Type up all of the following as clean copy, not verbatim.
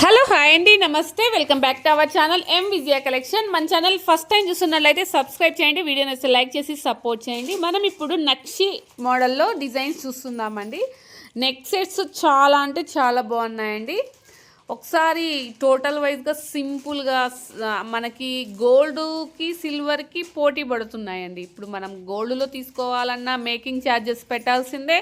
Hello hi అండి, నమస్తే. Welcome back to our channel Vijaya collection. మన ఛానల్ ఫస్ట్ టైం చూస్తున్నట్లయితే సబ్స్క్రైబ్ చేయండి, వీడియో నచ్చితే లైక్ చేసి సపోర్ట్ చేయండి. మనం ఇప్పుడు నక్షి మోడల్లో డిజైన్స్ చూస్తున్నామండి. నెక్ సెట్స్ చాలా అంటే చాలా బాగున్నాయండి. ఒకసారి టోటల్ వైజ్గా సింపుల్గా మనకి గోల్డ్కి సిల్వర్కి పోటీ పడుతున్నాయండి. ఇప్పుడు మనం గోల్డ్లో తీసుకోవాలన్నా మేకింగ్ ఛార్జెస్ పెట్టాల్సిందే,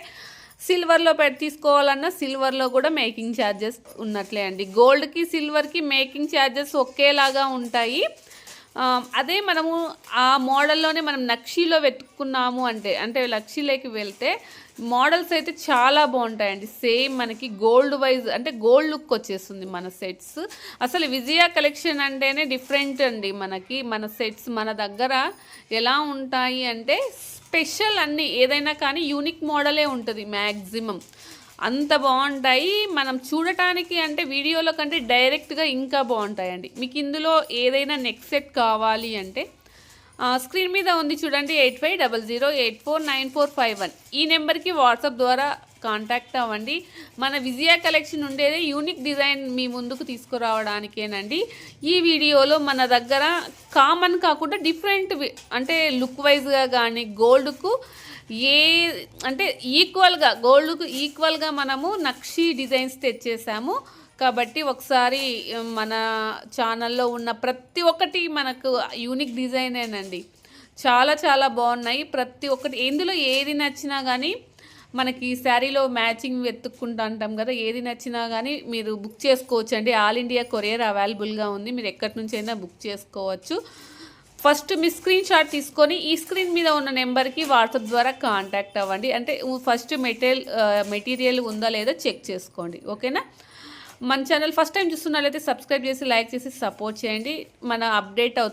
సిల్వర్లో తీసుకోవాలన్నా సిల్వర్లో కూడా మేకింగ్ ఛార్జెస్ ఉన్నట్లే అండి. గోల్డ్కి సిల్వర్కి మేకింగ్ ఛార్జెస్ ఒకేలాగా ఉంటాయి. అదే మనము ఆ మోడల్లోనే మనం నక్షీలో వెతుక్కున్నాము అంటే నక్షీలోకి వెళ్తే మోడల్స్ అయితే చాలా బాగుంటాయండి. సేమ్ మనకి గోల్డ్ వైజ్ అంటే గోల్డ్ లుక్ వచ్చేస్తుంది మన సెట్స్. అసలు విజయ కలెక్షన్ అంటేనే డిఫరెంట్ అండి. మన సెట్స్ మన దగ్గర ఎలా ఉంటాయి అంటే స్పెషల్ అన్నీ ఏదైనా కానీ యూనిక్ మోడలే ఉంటుంది మ్యాక్సిమం. అంత బాగుంటాయి. మనం చూడటానికి అంటే వీడియోలో కంటే డైరెక్ట్గా ఇంకా బాగుంటాయండి. మీకు ఇందులో ఏదైనా నెక్ సెట్ కావాలి అంటే స్క్రీన్ మీద ఉంది చూడండి, 8500849451. ఈ నెంబర్కి వాట్సాప్ ద్వారా కాంటాక్ట్ అవ్వండి. మన విజయ కలెక్షన్ ఉండేది యూనిక్ డిజైన్ మీ ముందుకు తీసుకురావడానికేనండి. ఈ వీడియోలో మన దగ్గర కామన్ కాకుండా డిఫరెంట్ అంటే లుక్ వైజ్గా కానీ గోల్డ్కు అంటే గోల్డ్కు ఈక్వల్గా మనము నక్షి డిజైన్స్ తెచ్చేసాము. కాబట్టి ఒకసారి మన ఛానల్లో ఉన్న ప్రతి ఒక్కటి మనకు యూనిక్ డిజైనేనండి. చాలా చాలా బాగున్నాయి ప్రతి ఒక్కటి. ఎందులో ఏది నచ్చినా కానీ మనకి శారీలో మ్యాచింగ్ వెతుక్కుంటూ అంటాం కదా, ఏది నచ్చినా కానీ మీరు బుక్ చేసుకోవచ్చు అండి. ఆల్ ఇండియా కొరియర్ అవైలబుల్గా ఉంది, మీరు ఎక్కడి నుంచి అయినా బుక్ చేసుకోవచ్చు. ఫస్ట్ మీ స్క్రీన్ షాట్ తీసుకొని ఈ స్క్రీన్ మీద ఉన్న నెంబర్కి వాట్సాప్ ద్వారా కాంటాక్ట్ అవ్వండి. అంటే ఫస్ట్ మెటీరియల్ ఉందా లేదా చెక్ చేసుకోండి, ఓకేనా. మన ఛానల్ ఫస్ట్ టైం చూస్తున్నట్లయితే సబ్స్క్రైబ్ చేసి లైక్ చేసి సపోర్ట్ చేయండి. మన అప్డేట్ అవుతుంది.